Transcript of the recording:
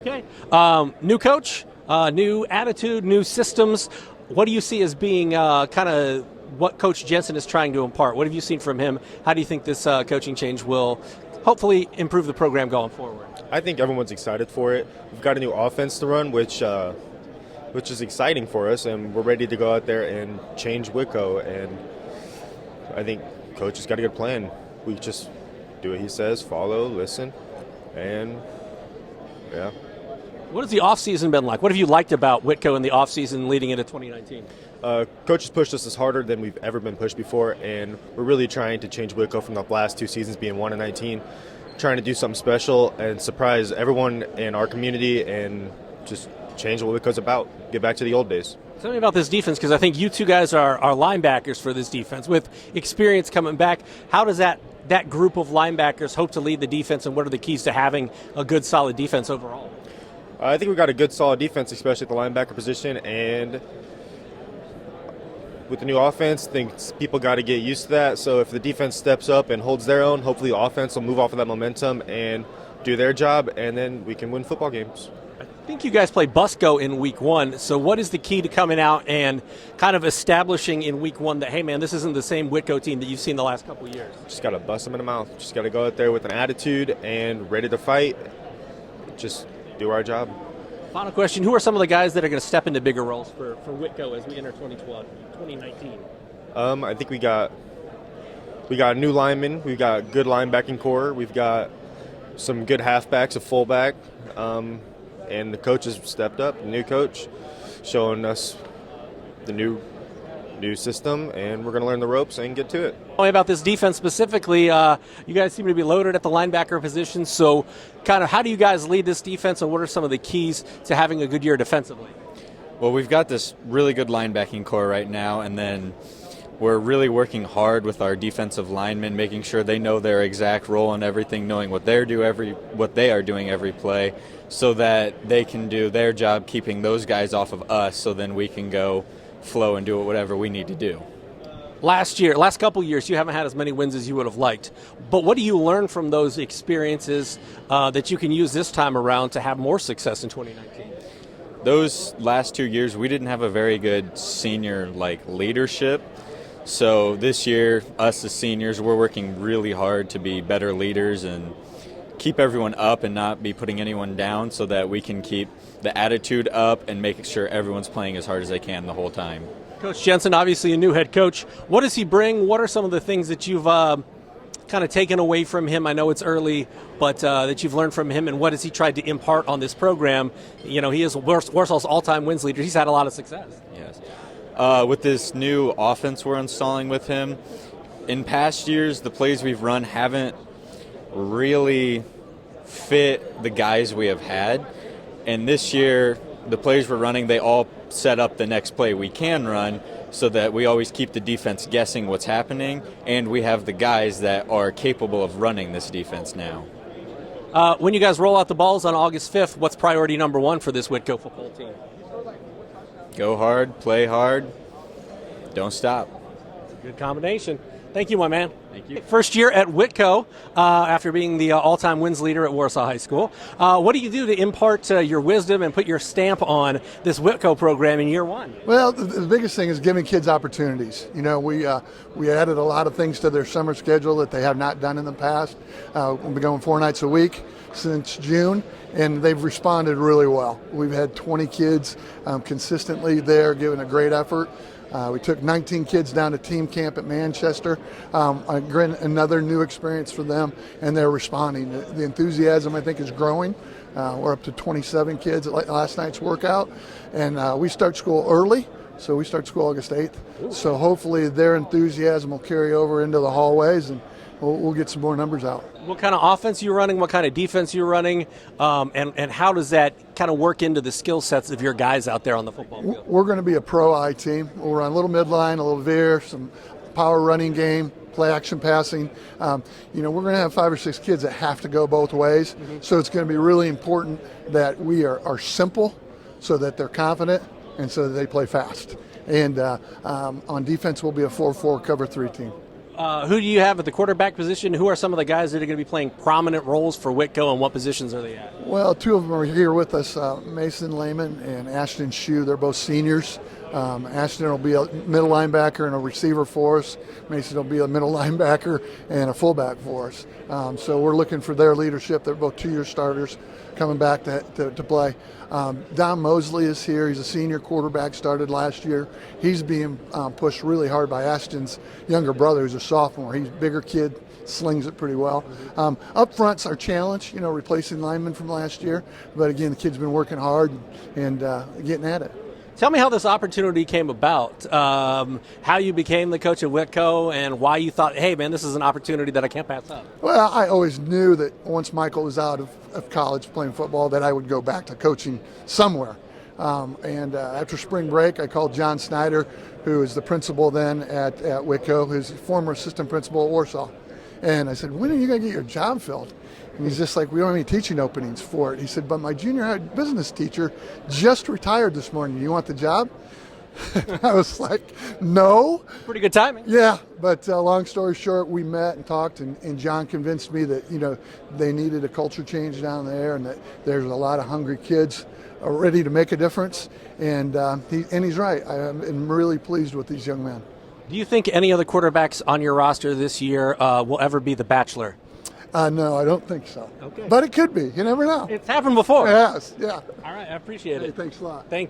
Okay. New coach, new attitude, new systems. What do you see as being kind of what Coach Jensen is trying to impart? What have you seen from him? How do you think this coaching change will hopefully improve the program going forward? I think everyone's excited for it. We've got a new offense to run, which is exciting for us, and we're ready to go out there and change Whitko. And I think Coach has got a good plan. We just do what he says, follow, listen, and yeah. What has the offseason been like? What have you liked about Whitko in the offseason leading into 2019? Coach has pushed us as harder than we've ever been pushed before, and we're really trying to change Whitko from the last two seasons being 1-19, trying to do something special and surprise everyone in our community and just change what Whitko's about, get back to the old days. Tell me about this defense, because I think you two guys are linebackers for this defense. With experience coming back, how does that group of linebackers hope to lead the defense, and what are the keys to having a good, solid defense overall? I think we've got a good, solid defense, especially at the linebacker position, and with the new offense, I think people got to get used to that. So if the defense steps up and holds their own, hopefully the offense will move off of that momentum and do their job, and then we can win football games. I think you guys play Busco in week one, so what is the key to coming out and kind of establishing in week one that, hey man, this isn't the same Whitko team that you've seen the last couple of years? Just got to bust them in the mouth. Just got to go out there with an attitude and ready to fight. Just do our job. Final question, who are some of the guys that are going to step into bigger roles for Whitko as we enter 2019? I think we got a new lineman. We've got good linebacking core. We've got some good halfbacks, a fullback. And the coach has stepped up, the new coach, showing us the new system, and we're going to learn the ropes and get to it. Tell me about this defense specifically. You guys seem to be loaded at the linebacker position, so kind of how do you guys lead this defense, and what are some of the keys to having a good year defensively? Well, we've got this really good linebacking core right now, and then we're really working hard with our defensive linemen, making sure they know their exact role and everything, knowing what they are doing every play, so that they can do their job keeping those guys off of us, so then we can go flow and do whatever we need to do. Last couple years, you haven't had as many wins as you would have liked. But what do you learn from those experiences that you can use this time around to have more success in 2019? Those last 2 years, we didn't have a very good senior leadership. So this year, us as seniors, we're working really hard to be better leaders and keep everyone up and not be putting anyone down, so that we can keep the attitude up and making sure everyone's playing as hard as they can the whole time. Coach Jensen, obviously a new head coach. What does he bring? What are some of the things that you've kind of taken away from him? I know it's early, but that you've learned from him, and what has he tried to impart on this program? You know, he is Warsaw's all-time wins leader. He's had a lot of success. Yes. With this new offense we're installing with him, in past years, the plays we've run haven't really fit the guys we have had. And this year, the plays we're running, they all set up the next play we can run, so that we always keep the defense guessing what's happening, and we have the guys that are capable of running this defense now. When you guys roll out the balls on August 5th, what's priority number one for this Whitko football team? Go hard, play hard, don't stop. Good combination. Thank you, my man. Thank you. First year at Whitko, after being the all-time wins leader at Warsaw High School. What do you do to impart your wisdom and put your stamp on this Whitko program in year one? Well, the biggest thing is giving kids opportunities. You know, we added a lot of things to their summer schedule that they have not done in the past. We'll be going 4 nights a week since June, and they've responded really well. We've had 20 kids consistently there giving a great effort. We took 19 kids down to team camp at Manchester. Another new experience for them, and they're responding. The enthusiasm, I think, is growing. We're up to 27 kids at last night's workout, and we start school early. So we start school August 8th. So hopefully their enthusiasm will carry over into the hallways, and we'll get some more numbers out. What kind of offense you're running, what kind of defense you're running, and how does that kind of work into the skill sets of your guys out there on the football field? We're going to be a pro I team. We'll run a little midline, a little veer, some power running game, play action passing. We're going to have 5 or 6 kids that have to go both ways. Mm-hmm. So it's going to be really important that we are simple, so that they're confident and so that they play fast. And on defense, we'll be a 4-4 cover 3 team. Who do you have at the quarterback position? Who are some of the guys that are going to be playing prominent roles for Whitko, and what positions are they at? Well, two of them are here with us, Mason Lehman and Ashton Schuh. They're both seniors. Ashton will be a middle linebacker and a receiver for us. Mason will be a middle linebacker and a fullback for us. So we're looking for their leadership. They're both two-year starters coming back to play. Don Mosley is here. He's a senior quarterback, started last year. He's being pushed really hard by Ashton's younger brother, who's a sophomore. He's a bigger kid, slings it pretty well. Up front's our challenge, replacing linemen from last year. But again, the kid's been working hard and getting at it. Tell me how this opportunity came about, how you became the coach of Whitko, and why you thought, hey, man, this is an opportunity that I can't pass up. Well, I always knew that once Michael was out of college playing football that I would go back to coaching somewhere. After spring break, I called John Snyder, who is the principal then at Whitko, who's former assistant principal at Warsaw. And I said, when are you going to get your job filled? And he's just like, we don't have any teaching openings for it. He said, but my junior high business teacher just retired this morning. You want the job? I was like, no. Pretty good timing. Yeah, but long story short, we met and talked, and John convinced me that, they needed a culture change down there and that there's a lot of hungry kids ready to make a difference. And he's right. I'm really pleased with these young men. Do you think any other quarterbacks on your roster this year will ever be the Bachelor? No, I don't think so. Okay. But it could be. You never know. It's happened before. Yes, yeah. All right, I appreciate it. Hey, thanks a lot. Thank